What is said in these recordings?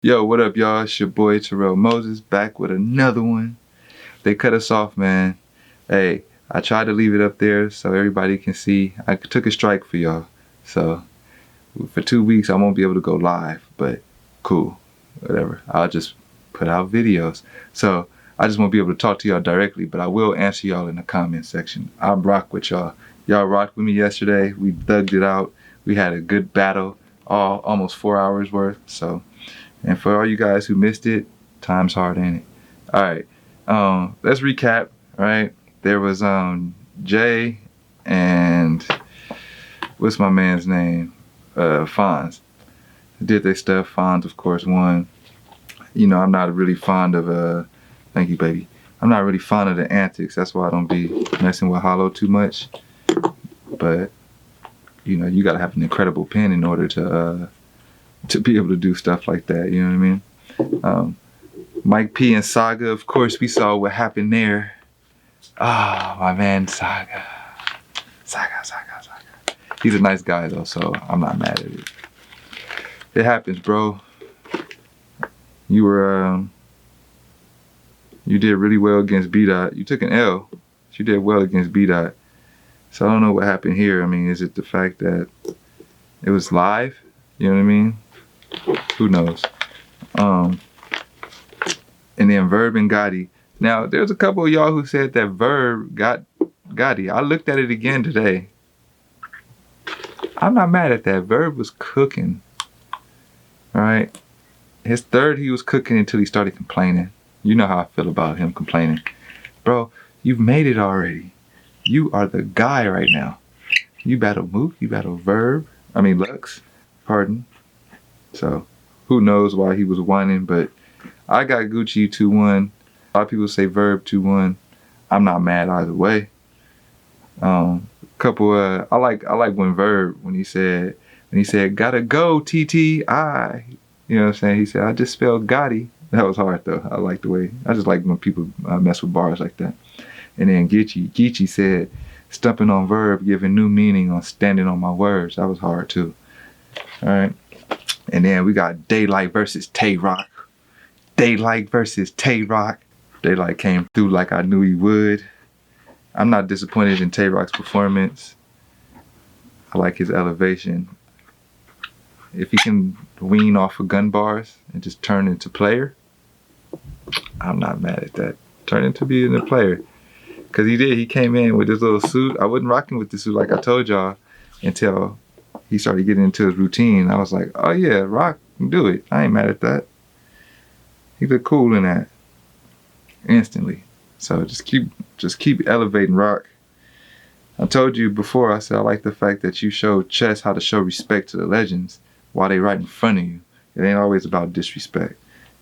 Yo, what up, y'all? It's your boy Terrell Moses back with another one. They cut us off, man. Hey, I tried to leave it up there so everybody can see. I took a strike for y'all. So, for 2 weeks, I won't be able to go live, but cool. Whatever. I'll just put out videos. So, I just won't be able to talk to y'all directly, but I will answer y'all in the comment section. I rock with y'all. Y'all rocked with me yesterday. We thugged it out. We had a good battle, almost 4 hours worth. So, and for all you guys who missed it, time's hard, ain't it? All right, let's recap. Right, there was Jay and what's my man's name? FONZ. Did their stuff. FONZ, of course, won. You know, I'm not really fond of thank you, baby. I'm not really fond of the antics. That's why I don't be messing with Hollow too much. But you know, you gotta have an incredible pen in order to be able to do stuff like that, you know what I mean? Mike P and Saga, of course, we saw what happened there. Ah, my man Saga. Saga. He's a nice guy though, so I'm not mad at it. It happens, bro. You were, you did really well against B-Dot. You took an L, but you did well against B-Dot. So I don't know what happened here. I mean, is it the fact that it was live? You know what I mean? Who knows? And then Verb and GOTTI. Now, there's a couple of y'all who said that Verb got GOTTI. I looked at it again today. I'm not mad at that. Verb was cooking. All right? His third, he was cooking until he started complaining. You know how I feel about him complaining. Bro, you've made it already. You are the guy right now. You battle Mook, you battle Lux. Pardon. So, who knows why he was whining, but I got GOOCHI 2-1. A lot of people say Verb 2-1. I'm not mad either way. I like when Verb, when he said, gotta go, TTI. You know what I'm saying? He said, I just spelled GOTTI. That was hard though. I like the way, I just like when people mess with bars like that. And then GEECHI said, stumping on Verb, giving new meaning on standing on my words. That was hard too. All right. And then we got Daylyt versus Tay-Rock. Daylyt versus Tay-Rock. Daylyt came through like I knew he would. I'm not disappointed in Tay-Rock's performance. I like his elevation. If he can wean off of gun bars and just turn into player, I'm not mad at that. Turn into being a player. Because he did. He came in with this little suit. I wasn't rocking with the suit like I told y'all until he started getting into his routine. I was like, oh yeah, rock, do it. I ain't mad at that. He looked cool in that. Instantly. So just keep elevating rock. I told you before, I said I like the fact that you showed chess how to show respect to the legends while they right in front of you. It ain't always about disrespect.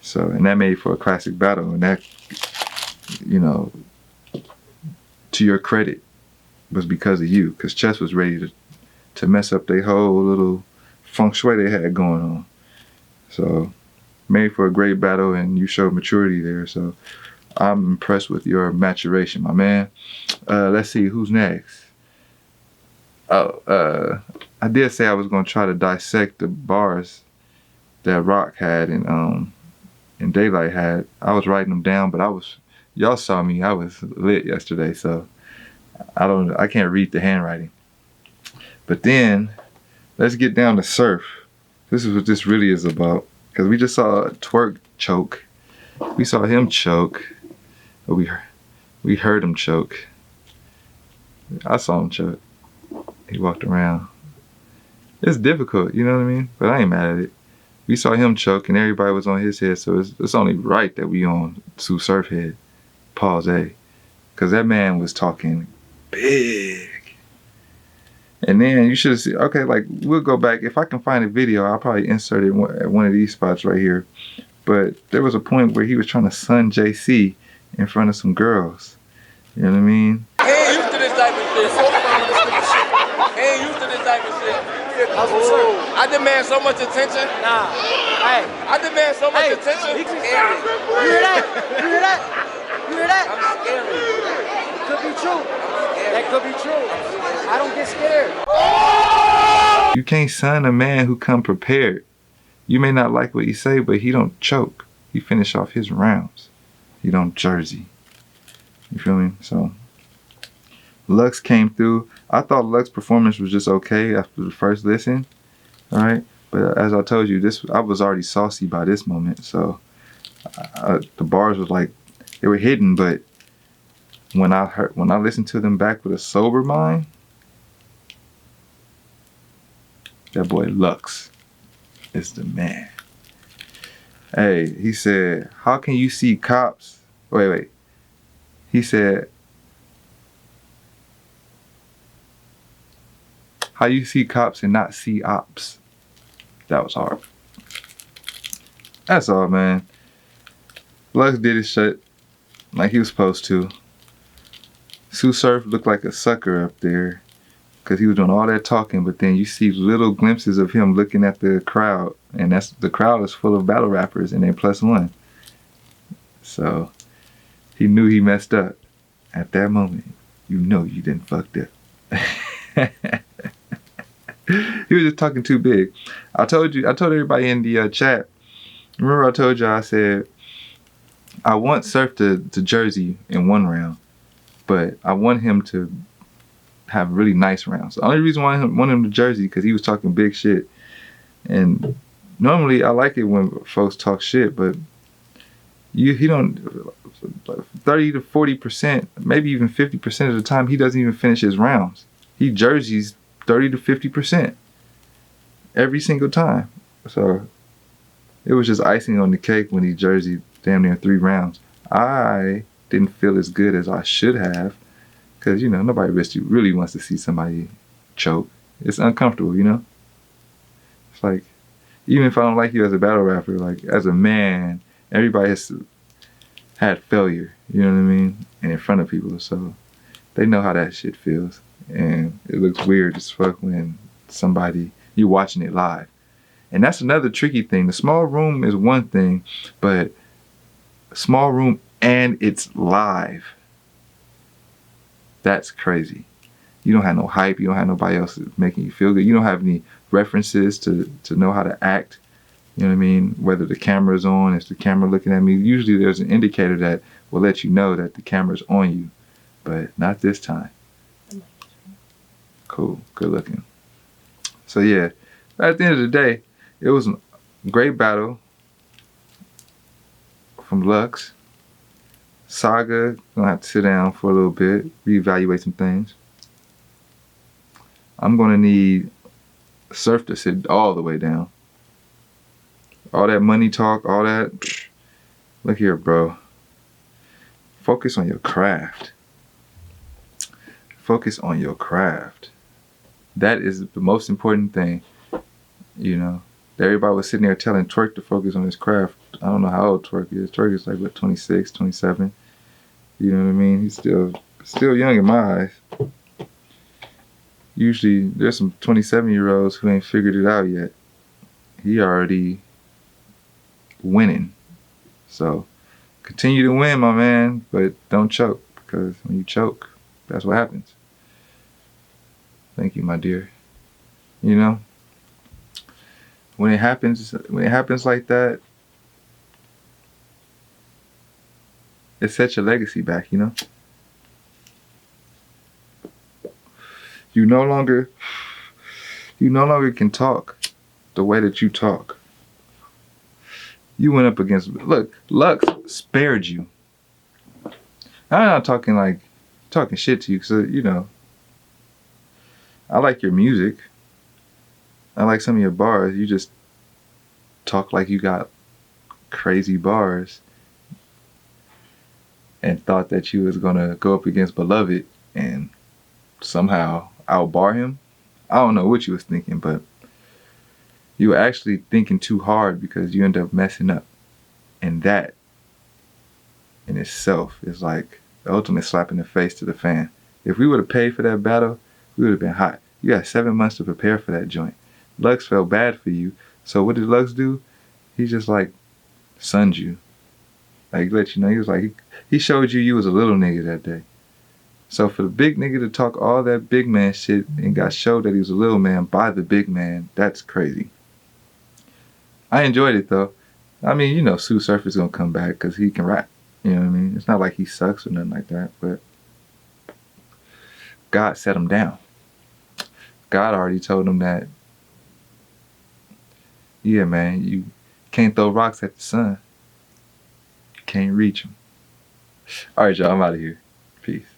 So, and that made for a classic battle. And that, you know, to your credit, was because of you. Because chess was ready to mess up their whole little feng shui they had going on. So, made for a great battle, and you showed maturity there. So, I'm impressed with your maturation, my man. Let's see, who's next? Oh, I did say I was going to try to dissect the bars that Rock had and Daylyt had. I was writing them down, but y'all saw me, I was lit yesterday, so I can't read the handwriting. But then, let's get down to Surf. This is what this really is about. Because we just saw Twerk choke. We saw him choke. But we heard him choke. I saw him choke. He walked around. It's difficult, you know what I mean? But I ain't mad at it. We saw him choke and everybody was on his head, so it's only right that we on Sue Surf head. Pause A. Because that man was talking big. And then you should have seen, okay, like, we'll go back. If I can find a video, I'll probably insert it at one of these spots right here. But there was a point where he was trying to sun JC in front of some girls. You know what I mean? He ain't used to this type of shit. He ain't used to this type of shit. I demand so much attention. Nah. Hey. I demand so much attention. You hear that? You hear that? You hear that? I'm scared. It could be true. That could be true. I don't get scared. You can't son a man who come prepared. You may not like what he say, but he don't choke. He finish off his rounds. He don't jersey. You feel me? So Lux came through. I thought Lux's performance was just okay after the first listen. All right, but as I told you, I was already saucy by this moment. So the bars was like they were hidden, but when I listened to them back with a sober mind, that boy Lux is the man. Hey, he said, how can you see cops? Wait. He said, how you see cops and not see ops? That was hard. That's all, man. Lux did his shit like he was supposed to. Surf looked like a sucker up there because he was doing all that talking, but then you see little glimpses of him looking at the crowd, and the crowd is full of battle rappers and they +1. So he knew he messed up. At that moment, you know you didn't fucked up. He was just talking too big. I told everybody in the chat. Remember I told you, I said I want Surf to jersey in 1 round, but I want him to have really nice rounds. The only reason why I want him to jersey because he was talking big shit. And normally I like it when folks talk shit, but he don't 30 to 40%, maybe even 50% of the time he doesn't even finish his rounds. He jerseys 30 to 50% every single time. So it was just icing on the cake when he jerseyed damn near 3 rounds. I didn't feel as good as I should have because, you know, nobody really wants to see somebody choke. It's uncomfortable, you know? It's like, even if I don't like you as a battle rapper, like as a man, everybody has had failure, you know what I mean? And in front of people, so they know how that shit feels. And it looks weird as fuck when you're watching it live. And that's another tricky thing. The small room is one thing, but small room and it's live. That's crazy. You don't have no hype. You don't have nobody else making you feel good. You don't have any references to know how to act. You know what I mean? Whether the camera's on, is the camera looking at me? Usually there's an indicator that will let you know that the camera's on you, but not this time. Cool, good looking. So yeah, at the end of the day, it was a great battle from Lux. Saga, gonna have to sit down for a little bit, reevaluate some things. I'm gonna need Surf to sit all the way down. All that money talk, all that. Look here, bro. Focus on your craft. Focus on your craft. That is the most important thing. You know, everybody was sitting there telling Twerk to focus on his craft. I don't know how old Twerk is. Twerk is like, what, 26, 27? You know what I mean? He's still young in my eyes. Usually, there's some 27-year-olds who ain't figured it out yet. He already winning. So, continue to win, my man, but don't choke, because when you choke, that's what happens. Thank you, my dear. You know, when it happens like that, it sets your legacy back, you know? You no longer can talk the way that you talk. You went up against, look, Lux spared you. I'm not talking shit to you, because, you know, I like your music. I like some of your bars. You just talk like you got crazy bars and thought that you was gonna go up against Beloved and somehow outbar him. I don't know what you was thinking, but you were actually thinking too hard because you end up messing up. And that in itself is like the ultimate slap in the face to the fan. If we would have paid for that battle, we would have been hot. You got 7 months to prepare for that joint. Lux felt bad for you. So what did Lux do? He just like sunned you. Like let you know, he was like, he showed you was a little nigga that day. So for the big nigga to talk all that big man shit and got showed that he was a little man by the big man, that's crazy. I enjoyed it though. I mean, you know, Sue Surf is gonna come back because he can rap. You know what I mean? It's not like he sucks or nothing like that, but God set him down. God already told him that, yeah, man, you can't throw rocks at the sun. You can't reach him. All right, y'all, I'm out of here. Peace.